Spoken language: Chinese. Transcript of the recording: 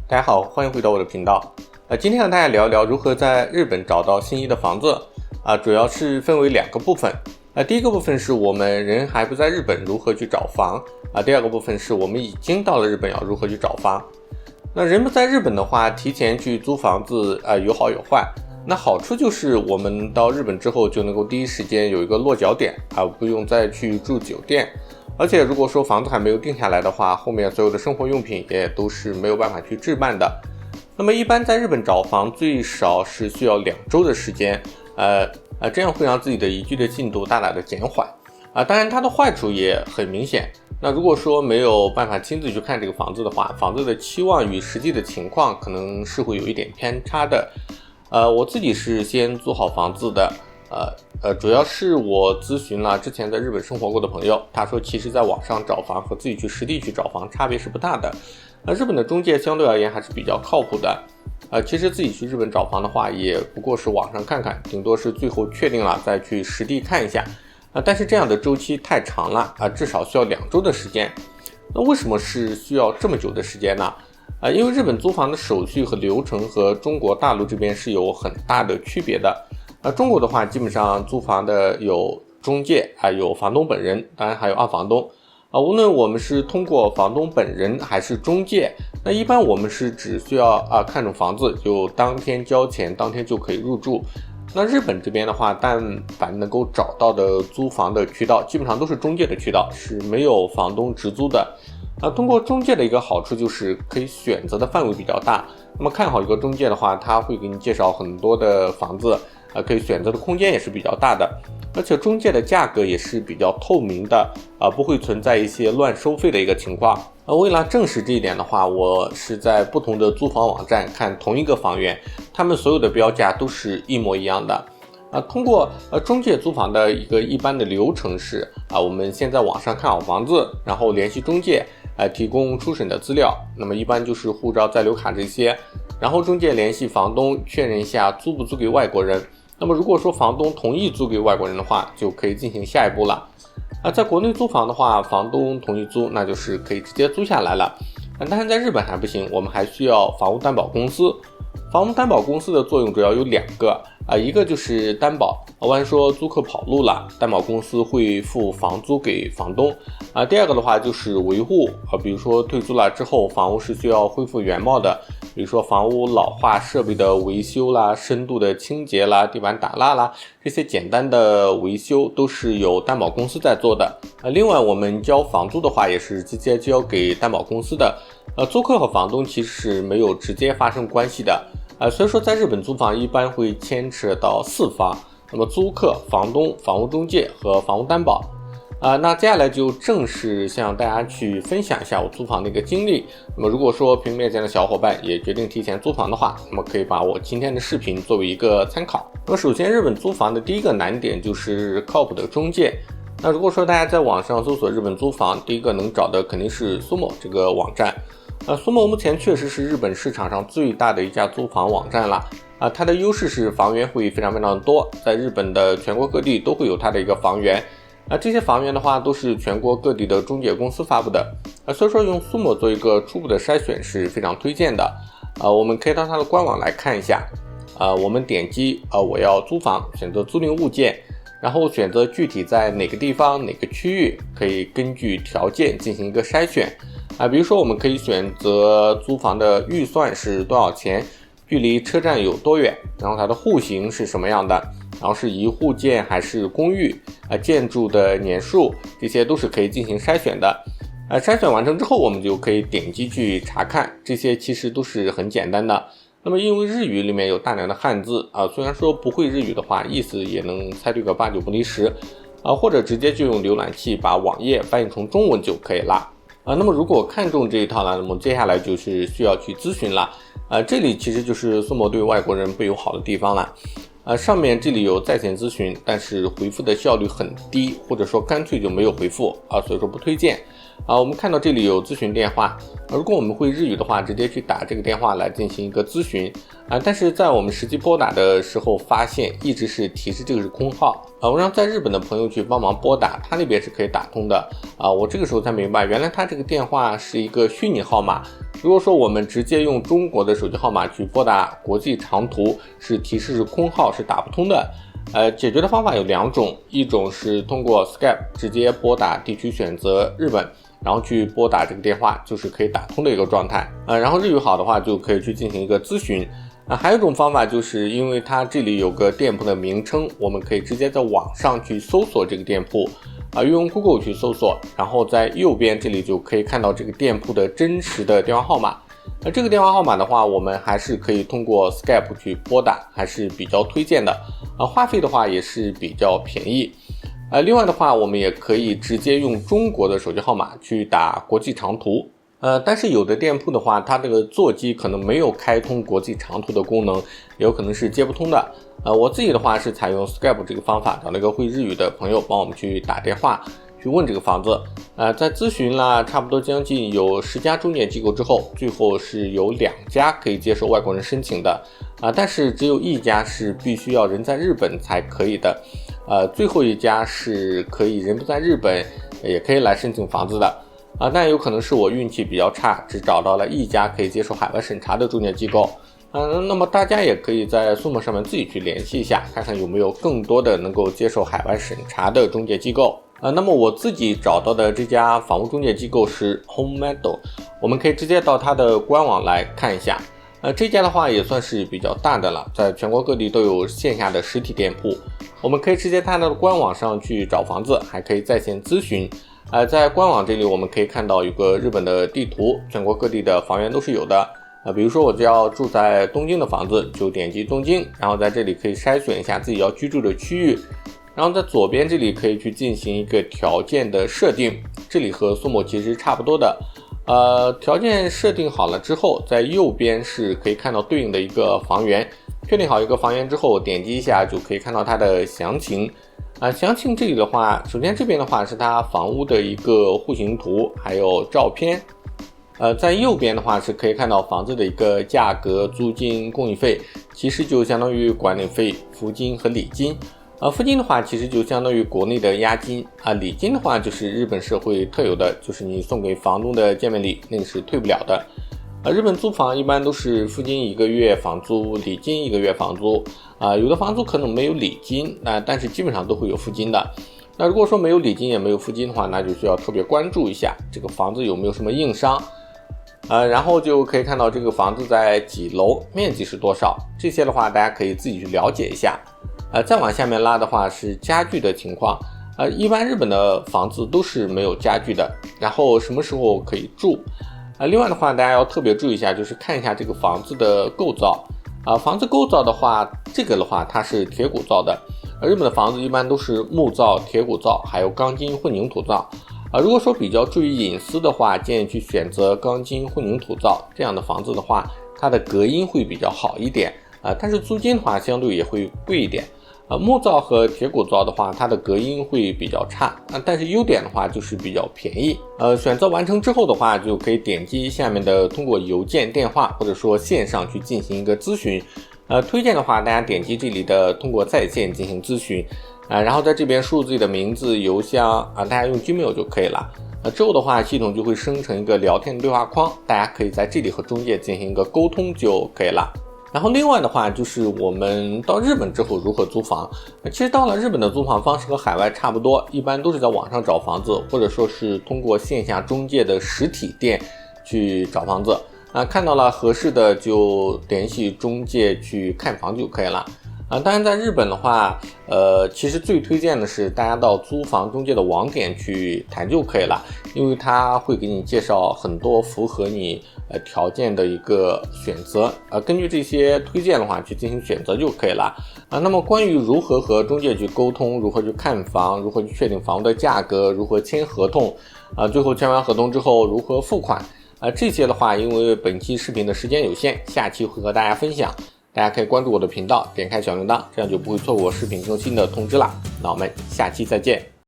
大家好，欢迎回到我的频道。今天和大家聊一聊如何在日本找到心仪的房子。主要是分为两个部分。第一个部分是我们人还不在日本，如何去找房。第二个部分是我们已经到了日本，要如何去找房。那人不在日本的话，提前去租房子有好有坏。那好处就是我们到日本之后就能够第一时间有一个落脚点，不用再去住酒店。而且如果说房子还没有定下来的话，后面所有的生活用品也都是没有办法去置办的。那么一般在日本找房最少是需要2周的时间，这样会让自己的移居的进度大大的减缓。当然它的坏处也很明显。那如果说没有办法亲自去看这个房子的话，房子的期望与实际的情况可能是会有一点偏差的。我自己是先租好房子的，主要是我咨询了之前在日本生活过的朋友，他说其实在网上找房和自己去实地去找房差别是不大的。日本的中介相对而言还是比较靠谱的。其实自己去日本找房的话，也不过是网上看看，顶多是最后确定了再去实地看一下。但是这样的周期太长了，至少需要2周的时间。那为什么是需要这么久的时间呢？因为日本租房的手续和流程和中国大陆这边是有很大的区别的。中国的话，基本上租房的有中介，有房东本人，当然还有二房东。无论我们是通过房东本人还是中介，那一般我们是只需要看中房子就当天交钱，当天就可以入住。那日本这边的话，但凡能够找到的租房的渠道，基本上都是中介的渠道，是没有房东直租的。通过中介的一个好处就是可以选择的范围比较大。那么看好一个中介的话，他会给你介绍很多的房子，可以选择的空间也是比较大的。而且中介的价格也是比较透明的，不会存在一些乱收费的一个情况。为了证实这一点的话，我是在不同的租房网站看同一个房源，他们所有的标价都是一模一样的。通过中介租房的一个一般的流程是我们先在网上看好房子，然后联系中介，提供初审的资料，那么一般就是护照、在留卡这些，然后中介联系房东确认一下租不租给外国人。那么如果说房东同意租给外国人的话，就可以进行下一步了。在国内租房的话，房东同意租，那就是可以直接租下来了。但是在日本还不行，我们还需要房屋担保公司。房屋担保公司的作用主要有2个，一个就是担保，万一说租客跑路了，担保公司会付房租给房东。第二个的话就是维护，比如说退租了之后，房屋是需要恢复原貌的，比如说房屋老化、设备的维修啦、深度的清洁啦、地板打蜡啦，这些简单的维修都是由担保公司在做的。另外我们交房租的话，也是直接交给担保公司的。租客和房东其实是没有直接发生关系的。所以说在日本租房一般会牵扯到4方，那么租客、房东、房屋中介和房屋担保。那接下来就正式向大家去分享一下我租房的一个经历。那么如果说屏幕面前的小伙伴也决定提前租房的话，那么可以把我今天的视频作为一个参考。那么首先日本租房的第一个难点就是靠谱的中介。那如果说大家在网上搜索日本租房，第一个能找的肯定是 Sumo 这个网站。Sumo 目前确实是日本市场上最大的一家租房网站了。它的优势是房源会非常的多，在日本的全国各地都会有它的一个房源。这些房源的话都是全国各地的中介公司发布的。所以说用 Sumo 做一个初步的筛选是非常推荐的。我们可以到它的官网来看一下。我们点击我要租房，选择租赁物件，然后选择具体在哪个地方哪个区域，可以根据条件进行一个筛选。比如说我们可以选择租房的预算是多少钱，距离车站有多远，然后它的户型是什么样的，然后是一户建还是公寓，建筑的年数，这些都是可以进行筛选的。筛选完成之后，我们就可以点击去查看，这些其实都是很简单的。那么因为日语里面有大量的汉字虽然说不会日语的话，意思也能猜对个8、9不离10或者直接就用浏览器把网页翻译成中文就可以了。那么如果看中这一套呢，那么接下来就是需要去咨询了。这里其实就是 Sumo 对外国人不友好的地方了。上面这里有在线咨询，但是回复的效率很低，或者说干脆就没有回复所以说不推荐。我们看到这里有咨询电话，如果我们会日语的话，直接去打这个电话来进行一个咨询但是在我们实际拨打的时候发现一直是提示这个是空号我让在日本的朋友去帮忙拨打，他那边是可以打通的我这个时候才明白，原来他这个电话是一个虚拟号码，如果说我们直接用中国的手机号码去拨打国际长途，是提示是空号，是打不通的。解决的方法有2种，一种是通过 Skype 直接拨打地区选择日本，然后去拨打这个电话，就是可以打通的一个状态。然后日语好的话就可以去进行一个咨询。还有一种方法，就是因为它这里有个店铺的名称，我们可以直接在网上去搜索这个店铺，用 Google 去搜索，然后在右边这里就可以看到这个店铺的真实的电话号码。这个电话号码的话，我们还是可以通过 Skype 去拨打，还是比较推荐的。话费的话也是比较便宜。另外的话，我们也可以直接用中国的手机号码去打国际长途。但是有的店铺的话，它这个座机可能没有开通国际长途的功能，也有可能是接不通的。我自己的话是采用 Skype 这个方法，找了一个会日语的朋友帮我们去打电话去问这个房子。在咨询了差不多将近有10家中介机构之后，最后是有2家可以接受外国人申请的，但是只有1家是必须要人在日本才可以的，最后1家是可以人不在日本也可以来申请房子的。但有可能是我运气比较差，只找到了1家可以接受海外审查的中介机构。那么大家也可以在Sumo上面自己去联系一下，看看有没有更多的能够接受海外审查的中介机构。那么我自己找到的这家房屋中介机构是 Home Meadow， 我们可以直接到它的官网来看一下。这家的话也算是比较大的了，在全国各地都有线下的实体店铺，我们可以直接它的官网上去找房子，还可以在线咨询。在官网这里我们可以看到有个日本的地图，全国各地的房源都是有的。比如说我只要住在东京的房子，就点击东京，然后在这里可以筛选一下自己要居住的区域，然后在左边这里可以去进行一个条件的设定，这里和Sumo其实差不多的。条件设定好了之后，在右边是可以看到对应的一个房源，确定好一个房源之后，点击一下就可以看到它的详情。详情这里的话，首先这边的话是它房屋的一个户型图，还有照片。在右边的话是可以看到房子的一个价格、租金、公寓费，其实就相当于管理费、付金和礼金。付金的话其实就相当于国内的押金，礼金的话就是日本社会特有的，就是你送给房东的见面礼，那个是退不了的。日本租房一般都是付金1个月房租，礼金1个月房租。有的房租可能没有礼金，但是基本上都会有付金的。那如果说没有礼金也没有付金的话，那就需要特别关注一下这个房子有没有什么硬伤。然后就可以看到这个房子在几楼，面积是多少，这些的话大家可以自己去了解一下。再往下面拉的话是家具的情况。一般日本的房子都是没有家具的，然后什么时候可以住。另外的话大家要特别注意一下，就是看一下这个房子的构造。房子构造的话，这个的话它是铁骨造的，日本的房子一般都是木造、铁骨造，还有钢筋混凝土造。如果说比较注意隐私的话，建议去选择钢筋混凝土造这样的房子的话，它的隔音会比较好一点。但是租金的话相对也会贵一点。木造和铁骨造的话，它的隔音会比较差，但是优点的话就是比较便宜。选择完成之后的话，就可以点击下面的通过邮件、电话或者说线上去进行一个咨询。推荐的话，大家点击这里的通过在线进行咨询，然后在这边输入自己的名字、邮箱，大家用 Gmail 就可以了。之后的话，系统就会生成一个聊天对话框，大家可以在这里和中介进行一个沟通就可以了。然后另外的话就是我们到日本之后如何租房。其实到了日本的租房方式和海外差不多，一般都是在网上找房子，或者说是通过线下中介的实体店去找房子。看到了合适的就联系中介去看房就可以了。当然在日本的话，其实最推荐的是大家到租房中介的网点去谈就可以了，因为他会给你介绍很多符合你条件的一个选择，根据这些推荐的话去进行选择就可以了。那么关于如何和中介去沟通，如何去看房，如何去确定房屋的价格，如何签合同，最后签完合同之后如何付款，这些的话因为本期视频的时间有限，下期会和大家分享。大家可以关注我的频道，点开小铃铛，这样就不会错过视频更新的通知啦。那我们下期再见。